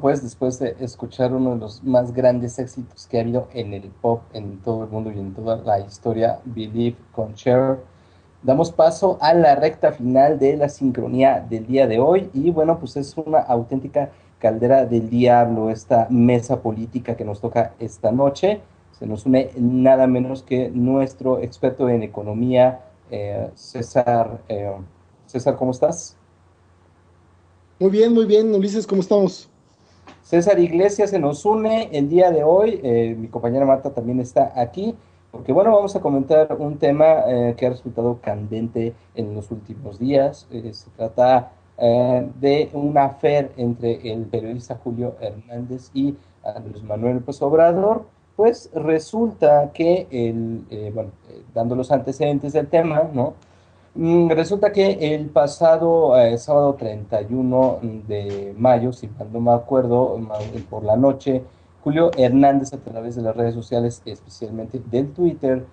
pues después de escuchar uno de los más grandes éxitos que ha habido en el pop en todo el mundo y en toda la historia, Believe con Cher, damos paso a la recta final de la sincronía del día de hoy y bueno, pues es una auténtica caldera del diablo esta mesa política que nos toca esta noche. Se nos une nada menos que nuestro experto en economía, César. César, ¿cómo estás? Muy bien, Ulises, ¿cómo estamos? César Iglesias se nos une el día de hoy. Mi compañera Marta también está aquí, porque bueno, vamos a comentar un tema que ha resultado candente en los últimos días. Se trata de una affair entre el periodista Julio Hernández y Andrés Manuel López Obrador. Pues resulta que, dando los antecedentes del tema, ¿no? Resulta que el pasado sábado 31 de mayo, si mal no me acuerdo, por la noche, Julio Hernández a través de las redes sociales, especialmente del Twitter,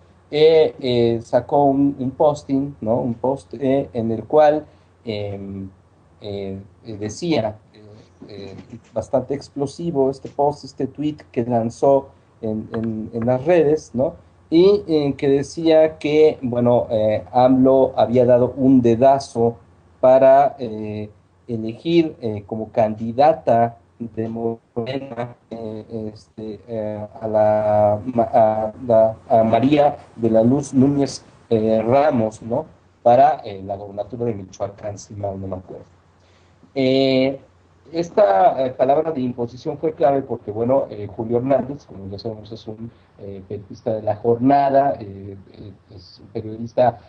sacó un posting, ¿no? Un post en el cual decía, bastante explosivo este post, este tweet que lanzó en las redes, ¿no? Y que decía que, bueno, AMLO había dado un dedazo para elegir como candidata de Morena a María de la Luz Núñez Ramos, ¿no? Para la gobernatura de Michoacán, si mal no me acuerdo. Eh, esta palabra de imposición fue clave porque, bueno, Julio Hernández, como ya sabemos, es un periodista de la jornada, es un periodista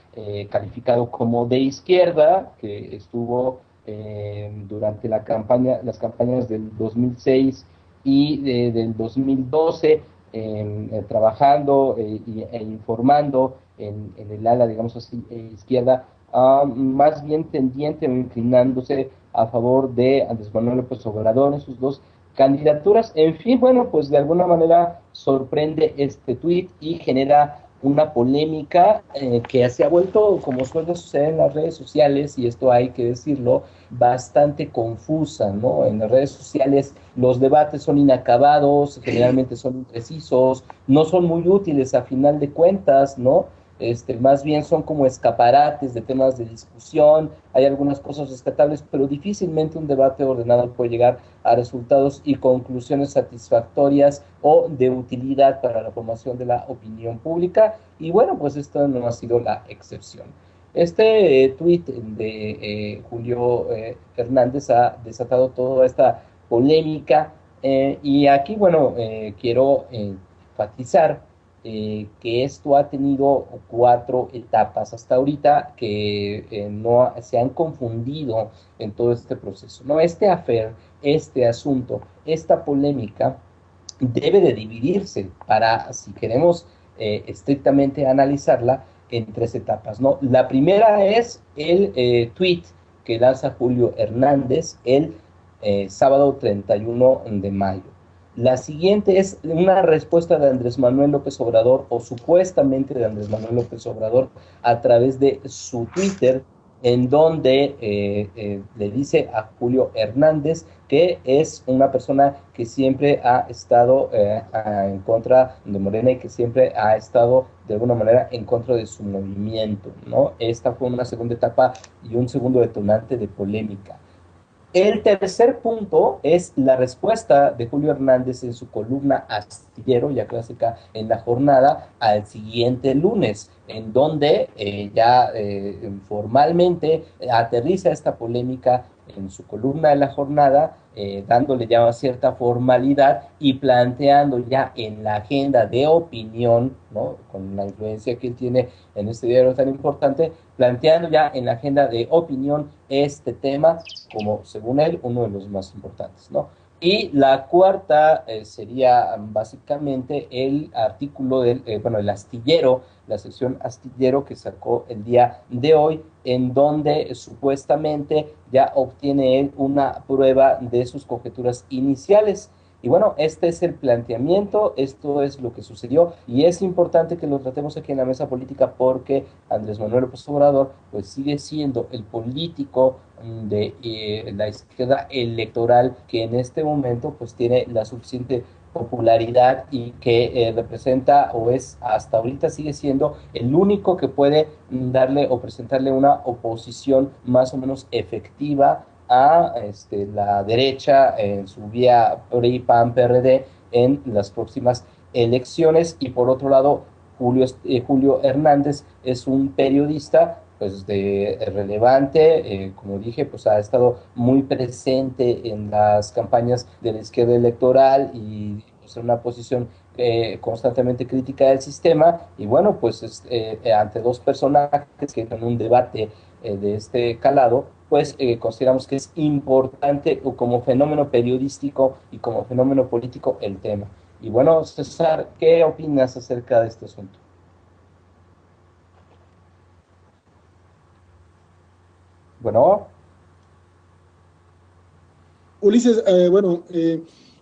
calificado como de izquierda, que estuvo durante las campañas del 2006 y del 2012 trabajando e informando en el ala, digamos así, izquierda, más bien tendiente o inclinándose a favor de Andrés Manuel López Obrador en sus dos candidaturas. En fin, bueno, pues de alguna manera sorprende este tuit y genera una polémica que se ha vuelto, como suele suceder en las redes sociales, y esto hay que decirlo, bastante confusa, ¿no? En las redes sociales los debates son inacabados, generalmente son imprecisos, no son muy útiles a final de cuentas, ¿no? Más bien son como escaparates de temas de discusión, hay algunas cosas rescatables, pero difícilmente un debate ordenado puede llegar a resultados y conclusiones satisfactorias o de utilidad para la formación de la opinión pública, y bueno, pues esto no ha sido la excepción. Este tuit de Julio Hernández ha desatado toda esta polémica y aquí, bueno, quiero enfatizar que esto ha tenido cuatro etapas hasta ahorita que no se han confundido en todo este proceso. ¿No? Este affair, este asunto, esta polémica debe de dividirse para, si queremos estrictamente analizarla, en tres etapas. ¿No? La primera es el tweet que lanza Julio Hernández el sábado 31 de mayo. La siguiente es una respuesta de Andrés Manuel López Obrador, o supuestamente de Andrés Manuel López Obrador, a través de su Twitter, en donde le dice a Julio Hernández que es una persona que siempre ha estado en contra de Morena y que siempre ha estado de alguna manera en contra de su movimiento, ¿no? Esta fue una segunda etapa y un segundo detonante de polémica. El tercer punto es la respuesta de Julio Hernández en su columna Astillero, ya clásica en la jornada, al siguiente lunes, en donde ya formalmente aterriza esta polémica en su columna de la jornada, dándole ya cierta formalidad y planteando ya en la agenda de opinión, ¿no? Con la influencia que él tiene en este diario tan importante, planteando ya en la agenda de opinión este tema como, según él, uno de los más importantes, ¿no? Y la cuarta sería básicamente el artículo bueno, el astillero, la sección astillero que sacó el día de hoy, en donde supuestamente ya obtiene él una prueba de sus conjeturas iniciales. Y bueno, este es el planteamiento, esto es lo que sucedió y es importante que lo tratemos aquí en la mesa política porque Andrés Manuel López Obrador pues sigue siendo el político de la izquierda electoral que en este momento pues tiene la suficiente popularidad y que representa o es hasta ahorita sigue siendo el único que puede darle o presentarle una oposición más o menos efectiva a la derecha en su vía PRI, PAN, PRD en las próximas elecciones. Y por otro lado, Julio Hernández es un periodista pues relevante, como dije, pues ha estado muy presente en las campañas de la izquierda electoral y pues, en una posición constantemente crítica del sistema, y bueno, pues ante dos personajes que en un debate de este calado, pues consideramos que es importante como fenómeno periodístico y como fenómeno político el tema. Y bueno, César, ¿qué opinas acerca de este asunto? Bueno, Ulises,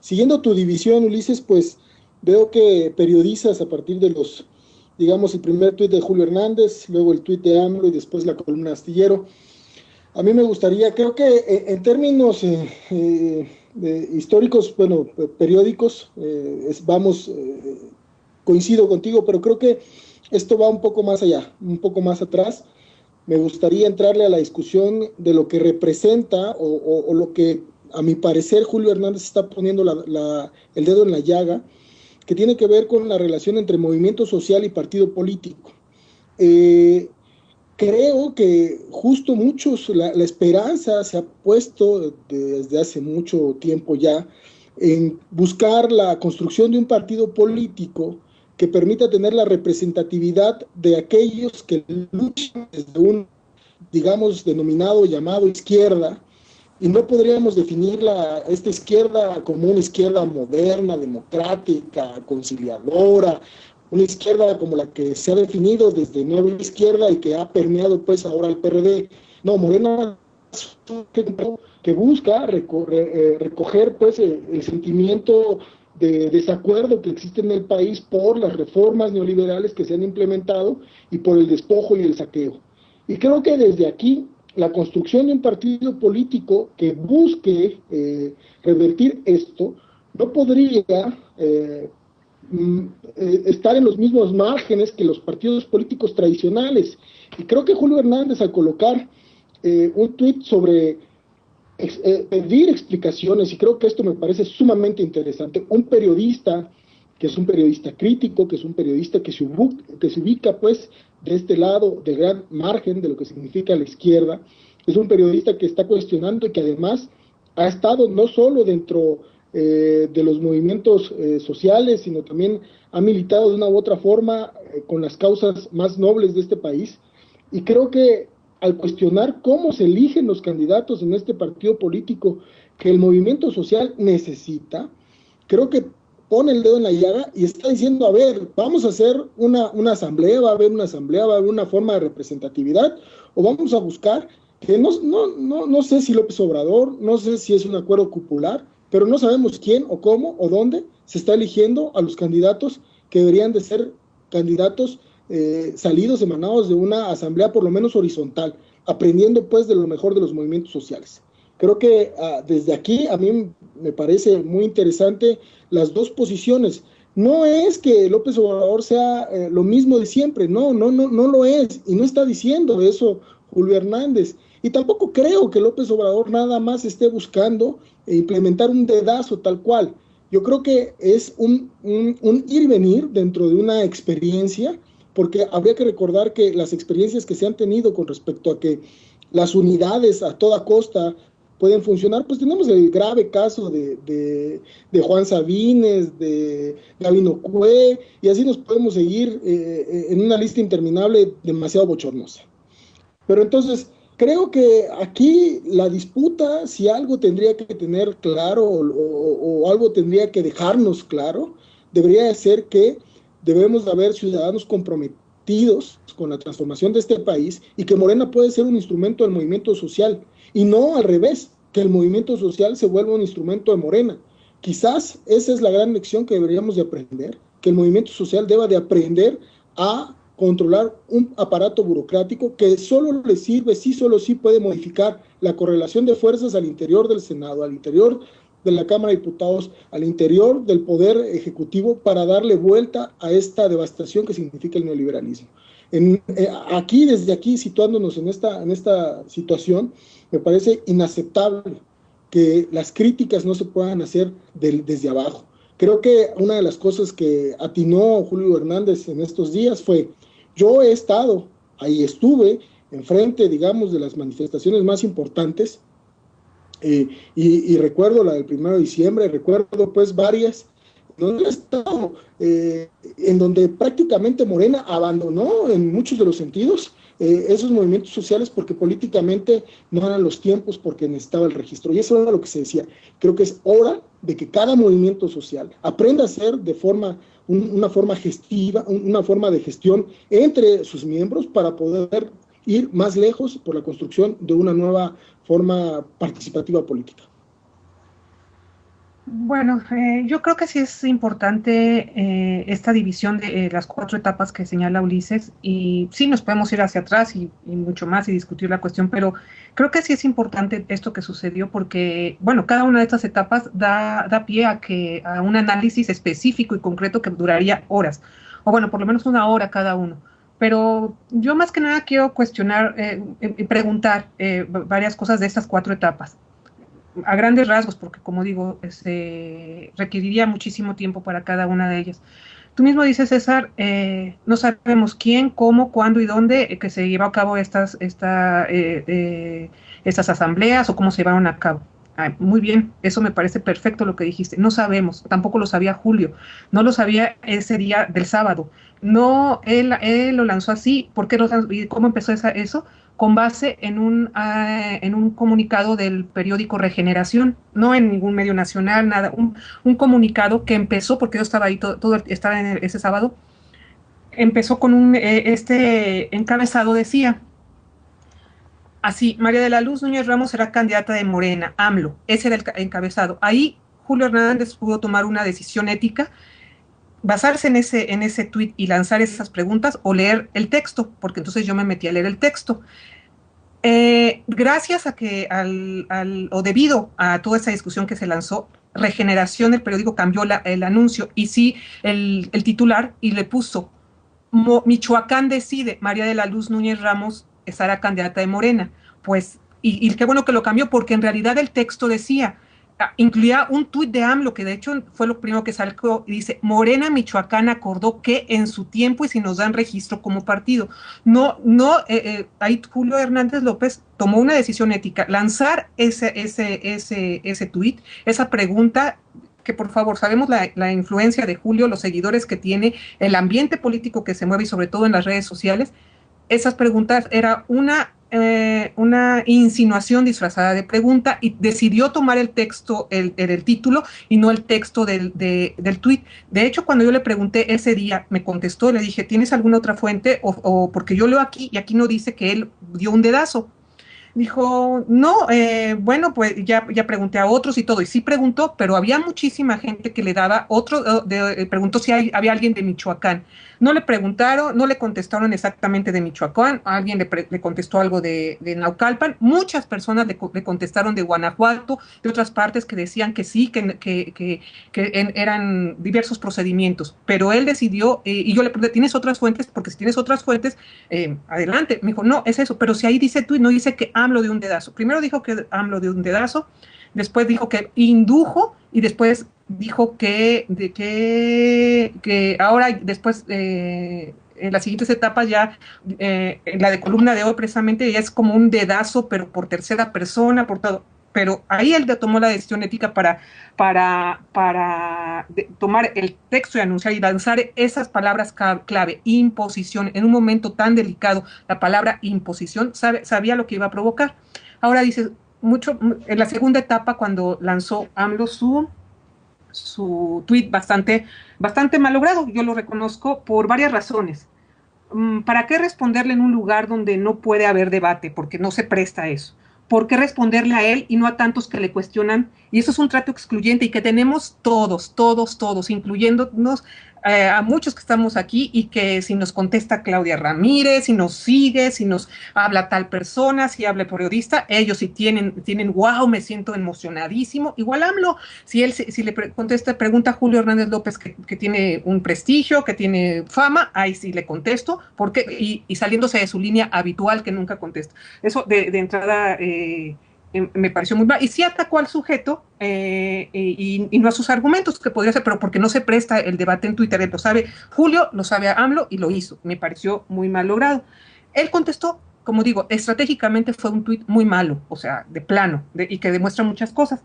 siguiendo tu división, Ulises, pues veo que periodizas a partir de los, digamos, el primer tuit de Julio Hernández, luego el tuit de AMLO y después la columna Astillero. A mí me gustaría, creo que en términos históricos, bueno, periódicos, coincido contigo, pero creo que esto va un poco más allá, un poco más atrás. Me gustaría entrarle a la discusión de lo que representa o lo que, a mi parecer, Julio Hernández está poniendo el dedo en la llaga, que tiene que ver con la relación entre movimiento social y partido político. Eh, Creo que justo la esperanza se ha puesto desde hace mucho tiempo ya en buscar la construcción de un partido político que permita tener la representatividad de aquellos que luchan desde un, digamos, denominado llamado izquierda, y no podríamos definir esta izquierda como una izquierda moderna, democrática, conciliadora, una izquierda como la que se ha definido desde Nueva Izquierda y que ha permeado pues ahora el PRD. No, Morena que busca recoger pues el sentimiento de desacuerdo que existe en el país por las reformas neoliberales que se han implementado y por el despojo y el saqueo. Y creo que desde aquí la construcción de un partido político que busque revertir esto no podría estar en los mismos márgenes que los partidos políticos tradicionales. Y creo que Julio Hernández, al colocar un tuit sobre pedir explicaciones, y creo que esto me parece sumamente interesante, un periodista que es un periodista crítico, que es un periodista que se ubica pues de este lado del gran margen de lo que significa la izquierda, es un periodista que está cuestionando y que además ha estado no solo dentro de los movimientos sociales, sino también ha militado de una u otra forma con las causas más nobles de este país. Y creo que al cuestionar cómo se eligen los candidatos en este partido político que el movimiento social necesita, creo que pone el dedo en la llaga y está diciendo, a ver, vamos a hacer una asamblea, va a haber una asamblea, va a haber una forma de representatividad, o vamos a buscar, que no sé si López Obrador, no sé si es un acuerdo cupular, pero no sabemos quién o cómo o dónde se está eligiendo a los candidatos que deberían de ser candidatos salidos, emanados de una asamblea por lo menos horizontal, aprendiendo pues de lo mejor de los movimientos sociales. Creo que desde aquí a mí me parece muy interesante las dos posiciones. No es que López Obrador sea lo mismo de siempre, no lo es, y no está diciendo eso Julio Hernández. Y tampoco creo que López Obrador nada más esté buscando implementar un dedazo tal cual. Yo creo que es un ir y venir dentro de una experiencia, porque habría que recordar que las experiencias que se han tenido con respecto a que las unidades a toda costa pueden funcionar, pues tenemos el grave caso de Juan Sabines, de Gabino Cue, y así nos podemos seguir en una lista interminable demasiado bochornosa. Pero entonces, creo que aquí la disputa, si algo tendría que tener claro o algo tendría que dejarnos claro, debería ser que debemos de haber ciudadanos comprometidos con la transformación de este país y que Morena puede ser un instrumento del movimiento social y no al revés, que el movimiento social se vuelva un instrumento de Morena. Quizás esa es la gran lección que deberíamos de aprender, que el movimiento social deba de aprender a controlar un aparato burocrático que solo le sirve, solo sí puede modificar la correlación de fuerzas al interior del Senado, al interior de la Cámara de Diputados, al interior del Poder Ejecutivo, para darle vuelta a esta devastación que significa el neoliberalismo. Aquí, desde aquí, situándonos en esta situación, me parece inaceptable que las críticas no se puedan hacer desde abajo. Creo que una de las cosas que atinó Julio Hernández en estos días fue: yo he estado, ahí estuve, enfrente, digamos, de las manifestaciones más importantes, y recuerdo la del 1 de diciembre, recuerdo pues varias, donde he estado, en donde prácticamente Morena abandonó en muchos de los sentidos esos movimientos sociales porque políticamente no eran los tiempos, porque necesitaba el registro. Y eso era lo que se decía. Creo que es hora de que cada movimiento social aprenda a hacer de una forma gestiva, una forma de gestión entre sus miembros para poder ir más lejos por la construcción de una nueva forma participativa política. Bueno, yo creo que sí es importante esta división de las 4 etapas que señala Ulises, y sí nos podemos ir hacia atrás y mucho más y discutir la cuestión, pero creo que sí es importante esto que sucedió porque, bueno, cada una de estas etapas da pie a un análisis específico y concreto que duraría horas, o bueno, por lo menos 1 hora cada uno. Pero yo más que nada quiero cuestionar y preguntar varias cosas de estas 4 etapas. A grandes rasgos, porque como digo, requeriría muchísimo tiempo para cada una de ellas. Tú mismo dices, César, no sabemos quién, cómo, cuándo y dónde que se llevó a cabo estas asambleas o cómo se llevaron a cabo. Muy bien, eso me parece perfecto lo que dijiste. No sabemos, tampoco lo sabía Julio, no lo sabía ese día del sábado. No, él lo lanzó así. ¿Por qué lo lanzó y cómo empezó eso? Con base en un comunicado del periódico Regeneración, no en ningún medio nacional, nada, un comunicado que empezó, porque yo estaba ahí, estaba en ese sábado, empezó con este encabezado decía, así: María de la Luz Núñez Ramos será candidata de Morena, AMLO, ese era el encabezado. Ahí Julio Hernández pudo tomar una decisión ética, basarse en ese tuit y lanzar esas preguntas, o leer el texto, porque entonces yo me metí a leer el texto. Gracias a que o debido a toda esa discusión que se lanzó, Regeneración, el periódico, cambió el anuncio y sí el titular, y le puso: Michoacán decide, María de la Luz Núñez Ramos será candidata de Morena. Pues, y qué bueno que lo cambió, porque en realidad el texto decía, incluía un tuit de AMLO, que de hecho fue lo primero que salió, y dice: Morena Michoacán acordó que en su tiempo y si nos dan registro como partido. Ahí Julio Hernández López tomó una decisión ética, lanzar ese tuit, esa pregunta, que por favor, sabemos la influencia de Julio, los seguidores que tiene, el ambiente político que se mueve y sobre todo en las redes sociales. Esas preguntas era una insinuación disfrazada de pregunta, y decidió tomar el texto, el título, y no el texto del tuit. De hecho, cuando yo le pregunté ese día, me contestó, le dije: ¿tienes alguna otra fuente? Porque yo leo aquí y aquí no dice que él dio un dedazo. Dijo: no, bueno, pues ya pregunté a otros y todo, y sí preguntó, pero había muchísima gente que le daba preguntó si había alguien de Michoacán. No le preguntaron, no le contestaron exactamente de Michoacán, alguien le contestó algo de Naucalpan, muchas personas le contestaron de Guanajuato, de otras partes que decían que sí, que eran diversos procedimientos, pero él decidió, y yo le pregunté: ¿tienes otras fuentes? Porque si tienes otras fuentes, adelante. Me dijo: no, es eso, pero si ahí dice tú y no dice que AMLO dio un dedazo. Primero dijo que AMLO dio un dedazo, después dijo que indujo, y después dijo que ahora, después, en las siguientes etapas ya, en la de columna de hoy precisamente, ya es como un dedazo, pero por tercera persona, por todo. Pero ahí él tomó la decisión ética para tomar el texto y anunciar y lanzar esas palabras clave: imposición, en un momento tan delicado. La palabra imposición, sabía lo que iba a provocar. Ahora dice, en la segunda etapa, cuando lanzó AMLO su tuit bastante malogrado, yo lo reconozco, por varias razones. ¿Para qué responderle en un lugar donde no puede haber debate? Porque no se presta a eso. ¿por qué responderle a él y no a tantos que le cuestionan? Y eso es un trato excluyente y que tenemos todos, incluyéndonos a muchos que estamos aquí, y que si nos contesta Claudia Ramírez, si nos sigue, si nos habla tal persona, si habla el periodista, ellos sí tienen, wow, me siento emocionadísimo. Igual AMLO, si le contesta, pregunta a Julio Hernández López, que tiene un prestigio, que tiene fama, ahí sí le contesto, porque, y saliéndose de su línea habitual que nunca contesta. Eso de entrada me pareció muy mal. Y sí atacó al sujeto y no a sus argumentos, que podría ser, pero porque no se presta el debate en Twitter. Él lo sabe Julio, lo sabe AMLO y lo hizo. Me pareció muy mal logrado. Él contestó, como digo, estratégicamente fue un tuit muy malo, o sea, de plano, y que demuestra muchas cosas,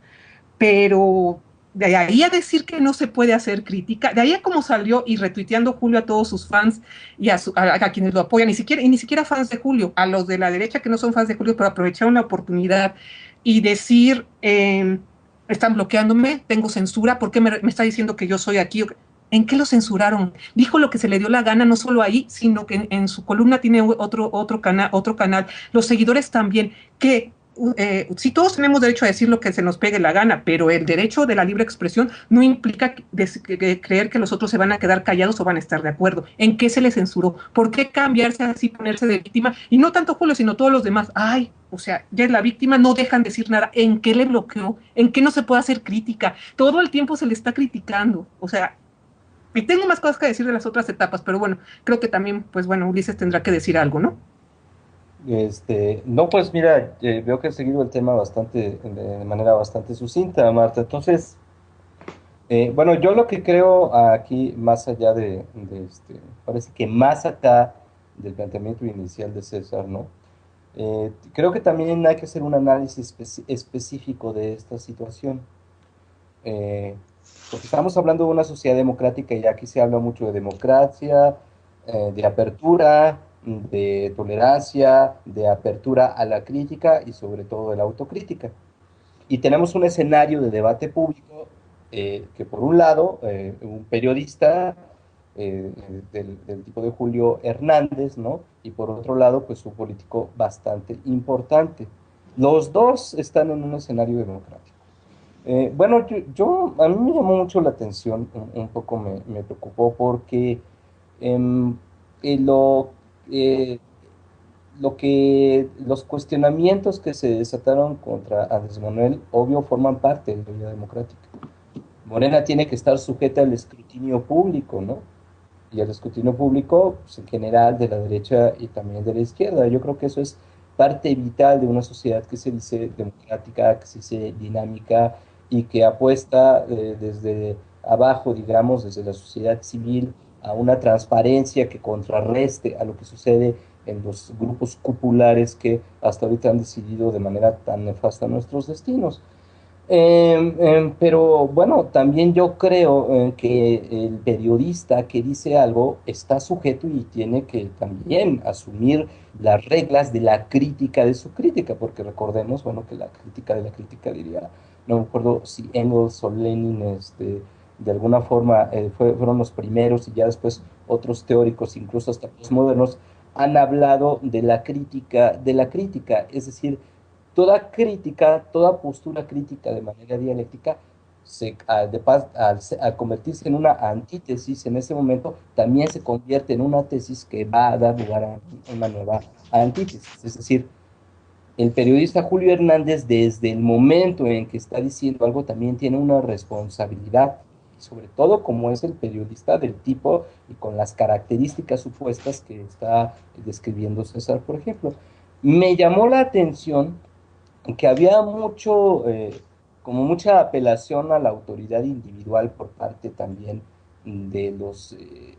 pero de ahí a decir que no se puede hacer crítica, de ahí a cómo salió y retuiteando Julio a todos sus fans y a quienes lo apoyan, ni siquiera fans de Julio, a los de la derecha que no son fans de Julio, pero aprovecharon la oportunidad y decir, están bloqueándome, tengo censura, ¿por qué me está diciendo que yo soy aquí? ¿En qué lo censuraron? Dijo lo que se le dio la gana, no solo ahí, sino que en su columna tiene otro canal, los seguidores también, que sí, todos tenemos derecho a decir lo que se nos pegue la gana, pero el derecho de la libre expresión no implica creer que los otros se van a quedar callados o van a estar de acuerdo. ¿En qué se le censuró? ¿Por qué cambiarse así, ponerse de víctima? Y no tanto Julio, sino todos los demás. Ay, o sea, ya es la víctima, no dejan decir nada. ¿En qué le bloqueó? ¿En qué no se puede hacer crítica? Todo el tiempo se le está criticando. O sea, y tengo más cosas que decir de las otras etapas, pero bueno, creo que también, pues bueno, Ulises tendrá que decir algo, ¿no? No, pues mira, veo que he seguido el tema de manera bastante sucinta, Marta. Entonces, bueno, yo lo que creo aquí, más allá parece que más acá del planteamiento inicial de César, ¿no? Creo que también hay que hacer un análisis específico de esta situación. Eh, Porque estamos hablando de una sociedad democrática y aquí se habla mucho de democracia, de apertura, de tolerancia, de apertura a la crítica y sobre todo de la autocrítica. Y tenemos un escenario de debate público que por un lado, un periodista del tipo de Julio Hernández, ¿no? Y por otro lado, pues un político bastante importante. Los dos están en un escenario democrático. Bueno, a mí me llamó mucho la atención, un poco me preocupó porque em, eh, lo, eh, los cuestionamientos que se desataron contra Andrés Manuel, obvio, forman parte de la vida democrática. Morena tiene que estar sujeta al escrutinio público, ¿no? Y al escrutinio público, pues, en general, de la derecha y también de la izquierda. Yo creo que eso es parte vital de una sociedad que se dice democrática, que se dice dinámica y que apuesta desde abajo, digamos, desde la sociedad civil, a una transparencia que contrarreste a lo que sucede en los grupos cupulares que hasta ahorita han decidido de manera tan nefasta nuestros destinos. Pero bueno, también yo creo que el periodista que dice algo está sujeto y tiene que también asumir las reglas de la crítica de su crítica, porque recordemos, bueno, que la crítica de la crítica diría, no me acuerdo si Engels o Lenin, de alguna forma fueron los primeros y ya después otros teóricos, incluso hasta postmodernos, han hablado de la crítica, es decir, toda crítica, toda postura crítica de manera dialéctica, al convertirse en una antítesis en ese momento, también se convierte en una tesis que va a dar lugar a una nueva antítesis. Es decir, el periodista Julio Hernández, desde el momento en que está diciendo algo, también tiene una responsabilidad, sobre todo como es el periodista del tipo y con las características supuestas que está describiendo César, por ejemplo. Me llamó la atención que había como mucha apelación a la autoridad individual por parte también de los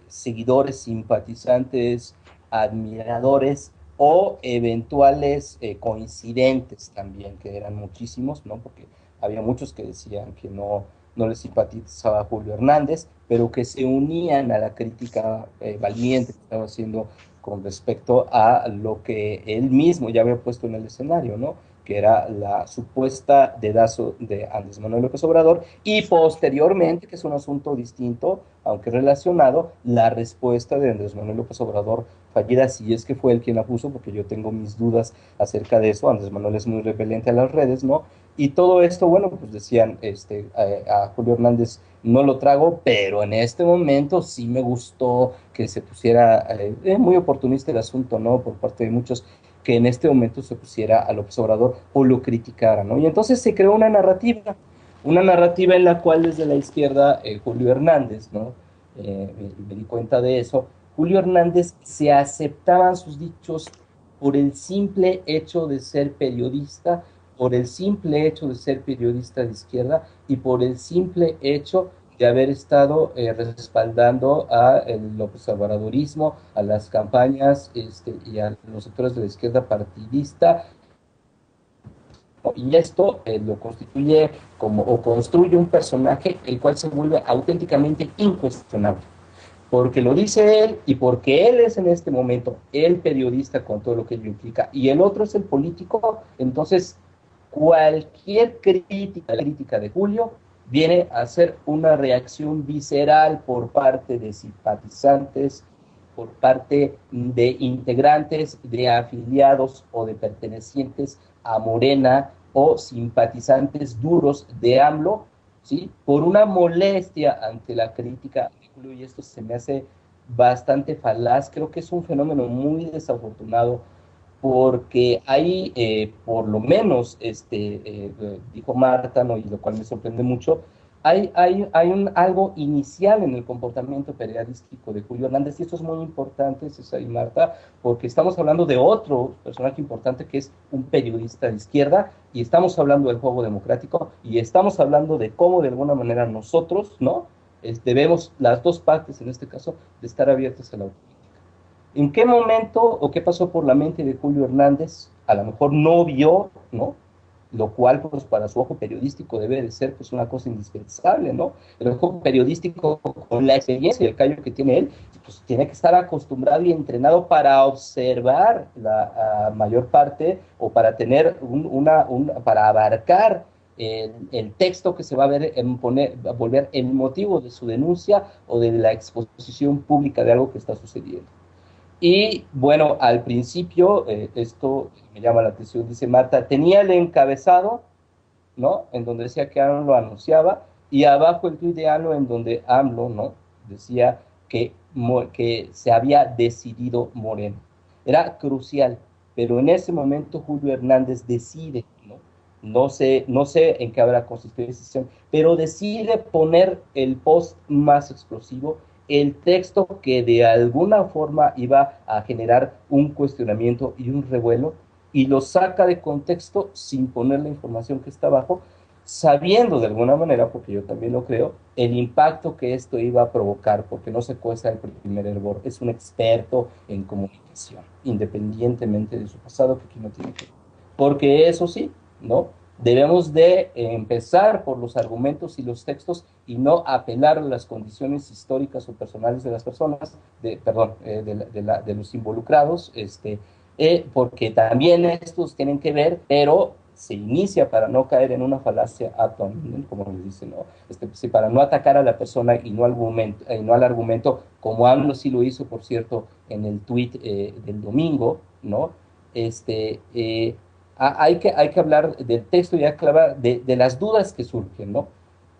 seguidores, simpatizantes, admiradores o eventuales coincidentes también, que eran muchísimos, ¿no? Porque había muchos que decían que no les simpatizaba Julio Hernández, pero que se unían a la crítica valiente que estaba haciendo con respecto a lo que él mismo ya había puesto en el escenario, ¿no? que era la supuesta dedazo de Andrés Manuel López Obrador, y posteriormente, que es un asunto distinto, aunque relacionado, la respuesta de Andrés Manuel López Obrador fallida, si es que fue él quien la puso, porque yo tengo mis dudas acerca de eso. Andrés Manuel es muy repelente a las redes, ¿no? Y todo esto, bueno, pues decían, a Julio Hernández no lo trago, pero en este momento sí me gustó que se pusiera, muy oportunista el asunto, ¿no? Por parte de muchos, que en este momento se pusiera a López Obrador o lo criticara, ¿no? Y entonces se creó una narrativa en la cual desde la izquierda, Julio Hernández, ¿no? Me di cuenta de eso. Julio Hernández se aceptaban sus dichos por el simple hecho de ser periodista, por el simple hecho de ser periodista de izquierda y por el simple hecho de haber estado respaldando al López Obradorismo, a las campañas y a los sectores de la izquierda partidista. Y esto lo constituye como, o construye un personaje el cual se vuelve auténticamente incuestionable, porque lo dice él y porque él es en este momento el periodista con todo lo que ello implica y el otro es el político. Entonces cualquier crítica de Julio viene a ser una reacción visceral por parte de simpatizantes, por parte de integrantes, de afiliados o de pertenecientes a Morena o simpatizantes duros de AMLO, ¿sí? Por una molestia ante la crítica de Julio, y esto se me hace bastante falaz. Creo que es un fenómeno muy desafortunado porque hay, por lo menos, dijo Marta, ¿no? Y lo cual me sorprende mucho, hay algo inicial en el comportamiento periodístico de Julio Hernández, y esto es muy importante, César y Marta, porque estamos hablando de otro personaje importante que es un periodista de izquierda, y estamos hablando del juego democrático, y estamos hablando de cómo de alguna manera nosotros, ¿no? Debemos, las dos partes en este caso, de estar abiertas a la autocrítica. ¿En qué momento o qué pasó por la mente de Julio Hernández? A lo mejor no vio, ¿no? Lo cual, pues, para su ojo periodístico debe de ser, pues, una cosa indispensable, ¿no? El ojo periodístico, con la experiencia y el callo que tiene él, pues, tiene que estar acostumbrado y entrenado para observar la mayor parte, o para tener para abarcar el texto que se va a ver a volver el motivo de su denuncia o de la exposición pública de algo que está sucediendo. Y bueno, al principio, esto me llama la atención, dice Marta, tenía el encabezado, ¿no? En donde decía que AMLO lo anunciaba, y abajo el tuit de AMLO en donde AMLO, ¿no? Decía que se había decidido Moreno. Era crucial, pero en ese momento Julio Hernández decide, ¿no? No sé en qué habrá consistido la decisión, pero decide poner el post más explosivo, el texto que de alguna forma iba a generar un cuestionamiento y un revuelo, y lo saca de contexto sin poner la información que está abajo, sabiendo de alguna manera, porque yo también lo creo, el impacto que esto iba a provocar, porque no se cuesta el primer hervor, es un experto en comunicación, independientemente de su pasado, que aquí no tiene que ver. Porque eso sí, ¿no? Debemos de empezar por los argumentos y los textos y no apelar a las condiciones históricas o personales de las personas, de los involucrados, porque también estos tienen que ver, pero se inicia para no caer en una falacia ad hominem, como le dicen, ¿no? Para no atacar a la persona y no al argumento, como AMLO sí lo hizo, por cierto, en el tuit del domingo, ¿no? Hay que hablar del texto y hay que hablar de las dudas que surgen, ¿no?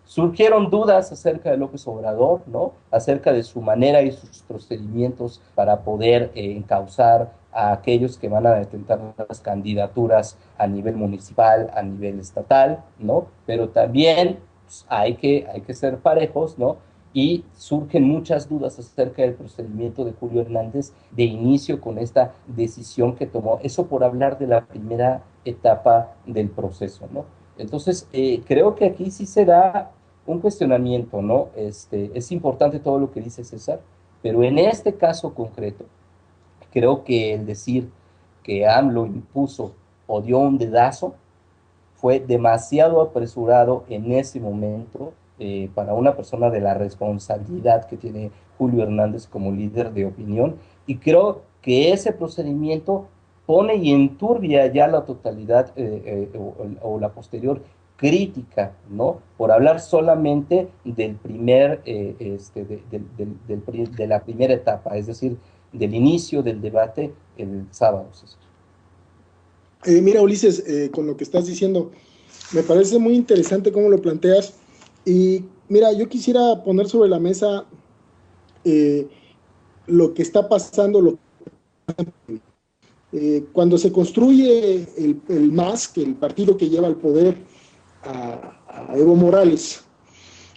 Surgieron dudas acerca de López Obrador, ¿no? Acerca de su manera y sus procedimientos para poder encauzar a aquellos que van a detentar las candidaturas a nivel municipal, a nivel estatal, ¿no? Pero también pues, hay que ser parejos, ¿no? Y surgen muchas dudas acerca del procedimiento de Julio Hernández de inicio con esta decisión que tomó. Eso por hablar de la primera etapa del proceso, ¿no? Entonces, creo que aquí sí se da un cuestionamiento, ¿no? Es importante todo lo que dice César, pero en este caso concreto, creo que el decir que AMLO impuso o dio un dedazo fue demasiado apresurado en ese momento para una persona de la responsabilidad que tiene Julio Hernández como líder de opinión, y creo que ese procedimiento pone y enturbia ya la totalidad o la posterior crítica, ¿no? Por hablar solamente del primer, de la primera etapa, es decir, del inicio del debate el sábado. Mira, Ulises, con lo que estás diciendo, me parece muy interesante cómo lo planteas. Y mira, yo quisiera poner sobre la mesa eh, lo que está pasando. Cuando se construye el MAS, que el partido que lleva al poder a Evo Morales,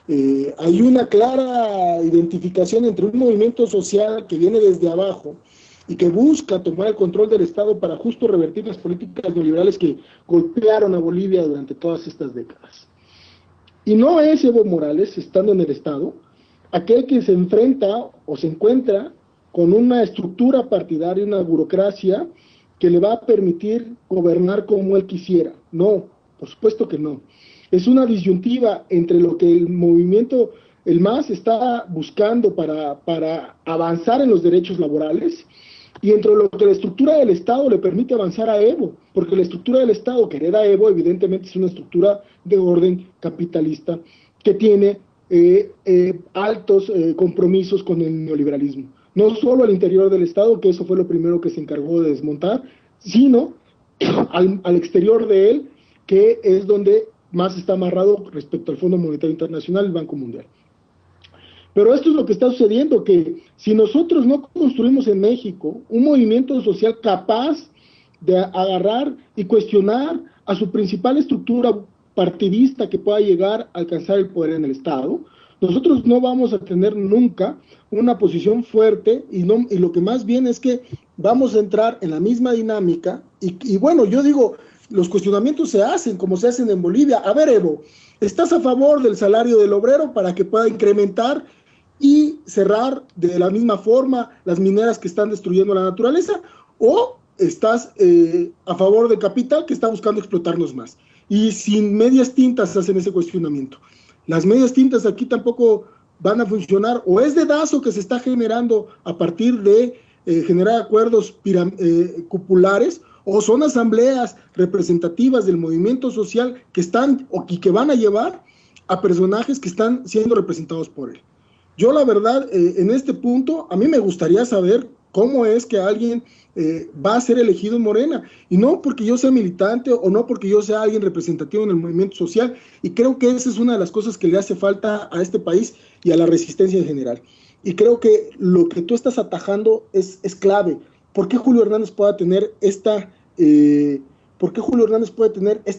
hay una clara identificación entre un movimiento social que viene desde abajo y que busca tomar el control del Estado para justo revertir las políticas neoliberales que golpearon a Bolivia durante todas estas décadas. Y no es Evo Morales, estando en el Estado, aquel que se enfrenta o se encuentra con una estructura partidaria, una burocracia que le va a permitir gobernar como él quisiera. No, por supuesto que no. Es una disyuntiva entre lo que el movimiento, el MAS, está buscando para avanzar en los derechos laborales y entre lo que la estructura del Estado le permite avanzar a Evo, porque la estructura del Estado que hereda Evo evidentemente es una estructura de orden capitalista que tiene altos compromisos con el neoliberalismo. No solo al interior del Estado, que eso fue lo primero que se encargó de desmontar, sino al exterior de él, que es donde más está amarrado respecto al Fondo Monetario Internacional, el Banco Mundial. Pero esto es lo que está sucediendo, que si nosotros no construimos en México un movimiento social capaz de agarrar y cuestionar a su principal estructura partidista que pueda llegar a alcanzar el poder en el Estado, nosotros no vamos a tener nunca una posición fuerte y lo que más bien es que vamos a entrar en la misma dinámica y bueno, yo digo, los cuestionamientos se hacen como se hacen en Bolivia. A ver, Evo, ¿estás a favor del salario del obrero para que pueda incrementar y cerrar de la misma forma las mineras que están destruyendo la naturaleza? ¿O estás a favor del capital que está buscando explotarnos más? Y sin medias tintas hacen ese cuestionamiento. Las medias tintas aquí tampoco van a funcionar, o es dedazo que se está generando a partir de generar acuerdos cupulares, o son asambleas representativas del movimiento social que están y que van a llevar a personajes que están siendo representados por él. Yo la verdad, en este punto, a mí me gustaría saber cómo es que alguien va a ser elegido en Morena, y no porque yo sea militante o no porque yo sea alguien representativo en el movimiento social, y creo que esa es una de las cosas que le hace falta a este país y a la resistencia en general. Y creo que lo que tú estás atajando es clave. ¿Por qué Julio Hernández pueda tener esta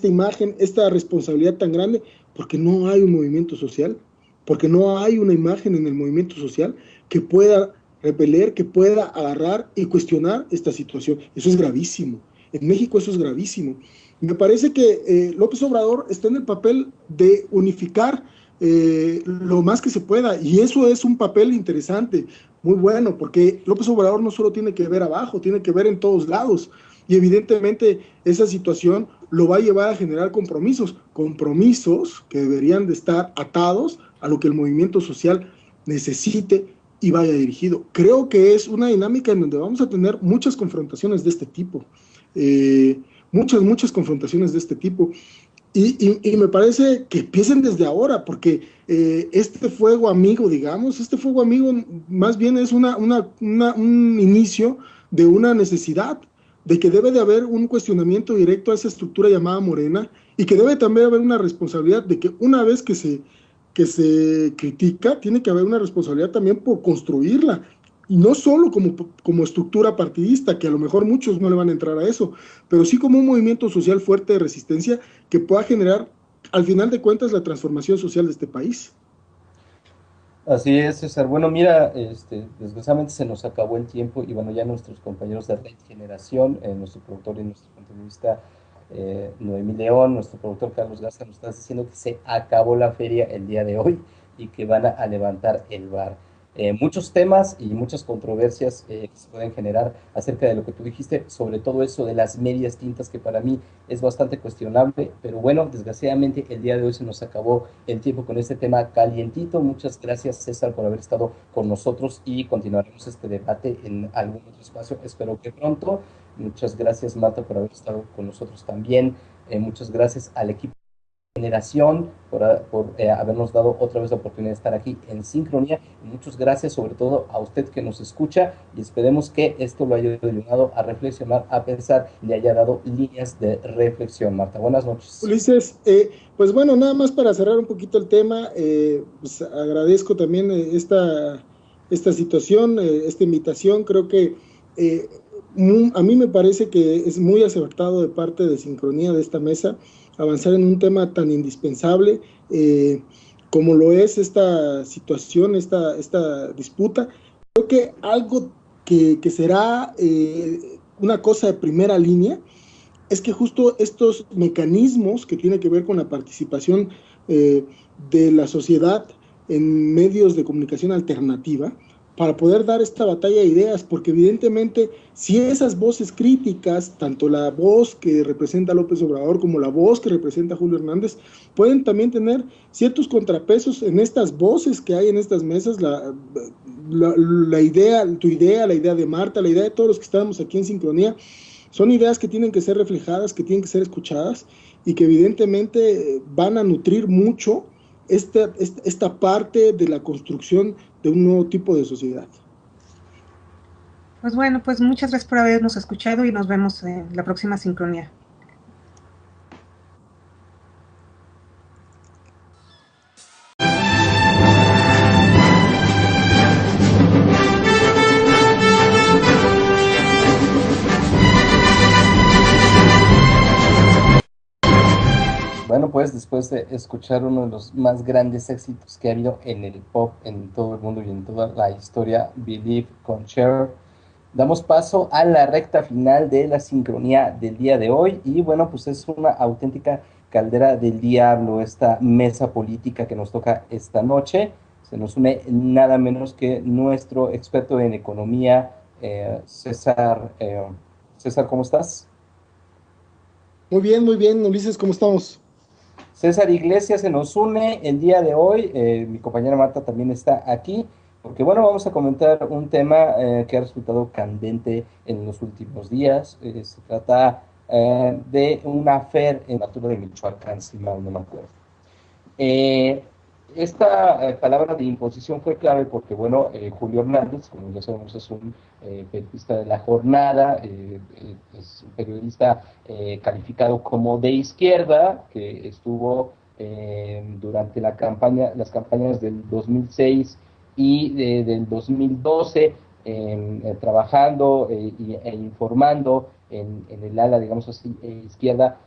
imagen, esta responsabilidad tan grande? Porque no hay un movimiento social, porque no hay una imagen en el movimiento social que pueda repeler, que pueda agarrar y cuestionar esta situación. Eso es gravísimo. En México eso es gravísimo. Me parece que López Obrador está en el papel de unificar lo más que se pueda, y eso es un papel interesante, muy bueno, porque López Obrador no solo tiene que ver abajo, tiene que ver en todos lados, y evidentemente esa situación lo va a llevar a generar compromisos que deberían de estar atados a lo que el movimiento social necesite y vaya dirigido. Creo que es una dinámica en donde vamos a tener muchas confrontaciones de este tipo, muchas confrontaciones de este tipo, y me parece que empiecen desde ahora, porque este fuego amigo, digamos, más bien es un inicio de una necesidad, de que debe de haber un cuestionamiento directo a esa estructura llamada Morena, y que debe también haber una responsabilidad de que una vez que se critica, tiene que haber una responsabilidad también por construirla, y no solo como estructura partidista, que a lo mejor muchos no le van a entrar a eso, pero sí como un movimiento social fuerte de resistencia que pueda generar, al final de cuentas, la transformación social de este país. Así es, César. Bueno, mira, desgraciadamente se nos acabó el tiempo y bueno, ya nuestros compañeros de Red Generación, nuestro productor y nuestro continuista Noemí León, nuestro productor Carlos Garza, nos está diciendo que se acabó la feria el día de hoy y que van a levantar el bar. Muchos temas y muchas controversias que se pueden generar acerca de lo que tú dijiste, sobre todo eso de las medias tintas, que para mí es bastante cuestionable, pero bueno, desgraciadamente el día de hoy se nos acabó el tiempo con este tema calientito. Muchas gracias, César, por haber estado con nosotros y continuaremos este debate en algún otro espacio, espero que pronto. Muchas gracias, Marta, por haber estado con nosotros también. Muchas gracias al equipo Generación por habernos dado otra vez la oportunidad de estar aquí en sincronía. Y muchas gracias sobre todo a usted que nos escucha y esperemos que esto lo haya ayudado a reflexionar, a pensar y le haya dado líneas de reflexión. Marta, buenas noches. Ulises, pues bueno, nada más para cerrar un poquito el tema, pues agradezco también esta situación, esta invitación. Creo que a mí me parece que es muy acertado de parte de Sincronía, de esta mesa, avanzar en un tema tan indispensable como lo es esta situación, esta disputa. Creo que algo que será una cosa de primera línea es que justo estos mecanismos que tienen que ver con la participación de la sociedad en medios de comunicación alternativa, para poder dar esta batalla de ideas, porque evidentemente si esas voces críticas, tanto la voz que representa a López Obrador como la voz que representa a Julio Hernández, pueden también tener ciertos contrapesos en estas voces que hay en estas mesas, la idea, tu idea, la idea de Marta, la idea de todos los que estamos aquí en sincronía, son ideas que tienen que ser reflejadas, que tienen que ser escuchadas y que evidentemente van a nutrir mucho esta parte de la construcción de un nuevo tipo de sociedad. Pues bueno, pues muchas gracias por habernos escuchado y nos vemos en la próxima sincronía. Bueno, pues después de escuchar uno de los más grandes éxitos que ha habido en el pop en todo el mundo y en toda la historia, Believe con Cher, damos paso a la recta final de la sincronía del día de hoy y bueno, pues es una auténtica caldera del diablo esta mesa política que nos toca esta noche. Se nos une nada menos que nuestro experto en economía, César. César, ¿cómo estás? Muy bien, Ulises, ¿cómo estamos? César Iglesias se nos une el día de hoy, mi compañera Marta también está aquí, porque bueno, vamos a comentar un tema que ha resultado candente en los últimos días. Se trata de una afer en la altura de Michoacán, si mal no me acuerdo. Esta palabra de imposición fue clave porque, bueno, Julio Hernández, como ya sabemos, es un periodista de la jornada, es un periodista calificado como de izquierda, que estuvo durante las campañas del 2006 y del 2012 trabajando e informando en el ala, digamos así, izquierda,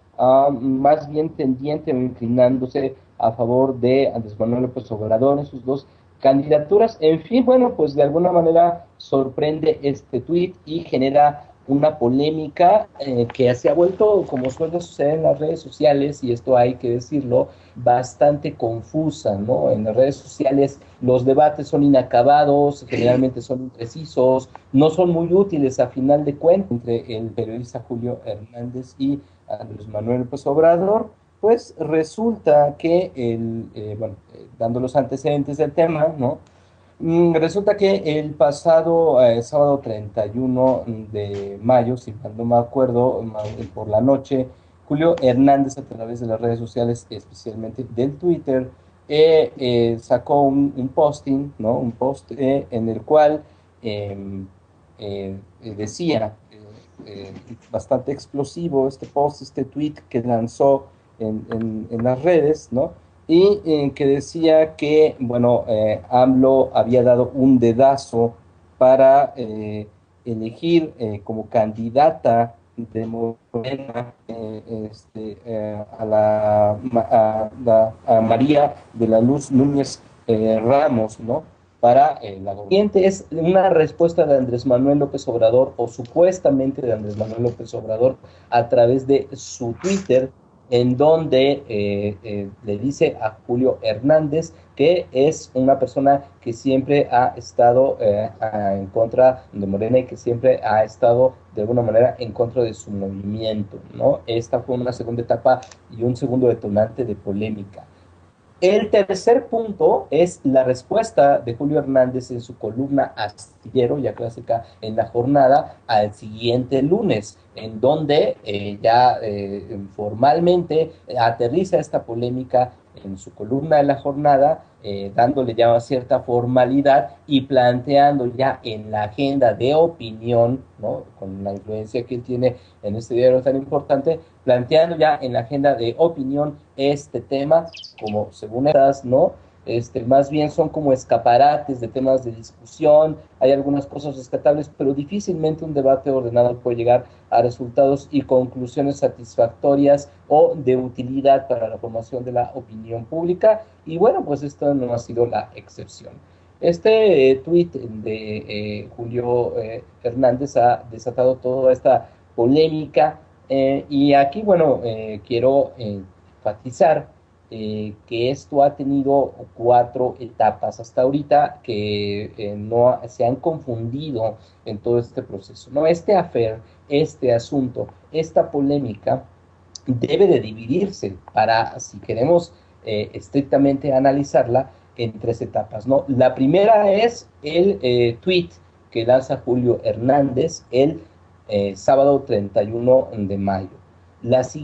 más bien tendiente o inclinándose a favor de Andrés Manuel López Obrador en sus dos candidaturas. En fin, bueno, pues de alguna manera sorprende este tuit y genera una polémica que se ha vuelto, como suele suceder en las redes sociales, y esto hay que decirlo, bastante confusa, ¿no? En las redes sociales los debates son inacabados, generalmente son imprecisos, no son muy útiles a final de cuentas entre el periodista Julio Hernández y Andrés Manuel López Obrador. Pues resulta que, dando los antecedentes del tema, ¿no? Resulta que el pasado sábado 31 de mayo, si mal no me acuerdo, por la noche, Julio Hernández, a través de las redes sociales, especialmente del Twitter, sacó un posting, ¿no? Un post en el cual decía, bastante explosivo este post, este tweet que lanzó en las redes, ¿no? Y que decía que, bueno, AMLO había dado un dedazo para elegir como candidata de Morena a María de la Luz Núñez Ramos, ¿no? Para la siguiente es una respuesta de Andrés Manuel López Obrador, o supuestamente de Andrés Manuel López Obrador, a través de su Twitter, en donde le dice a Julio Hernández que es una persona que siempre ha estado en contra de Morena y que siempre ha estado de alguna manera en contra de su movimiento, ¿no? Esta fue una segunda etapa y un segundo detonante de polémica. El tercer punto es la respuesta de Julio Hernández en su columna Astillero, ya clásica en La Jornada, al siguiente lunes, en donde ya formalmente aterriza esta polémica en su columna de La Jornada, dándole ya cierta formalidad y planteando ya en la agenda de opinión, ¿no?, con la influencia que él tiene en este diario tan importante, planteando ya en la agenda de opinión este tema, como según estas, ¿no? Más bien son como escaparates de temas de discusión, hay algunas cosas rescatables, pero difícilmente un debate ordenado puede llegar a resultados y conclusiones satisfactorias o de utilidad para la formación de la opinión pública, y bueno, pues esto no ha sido la excepción. Este tuit de Julio Hernández ha desatado toda esta polémica, y aquí, bueno, quiero enfatizar que esto ha tenido 4 etapas hasta ahorita que no se han confundido en todo este proceso, ¿no? Este affair, este asunto, esta polémica debe de dividirse para, si queremos estrictamente analizarla, en 3 etapas, ¿no? La primera es el tweet que lanza Julio Hernández el sábado 31 de mayo. La siguiente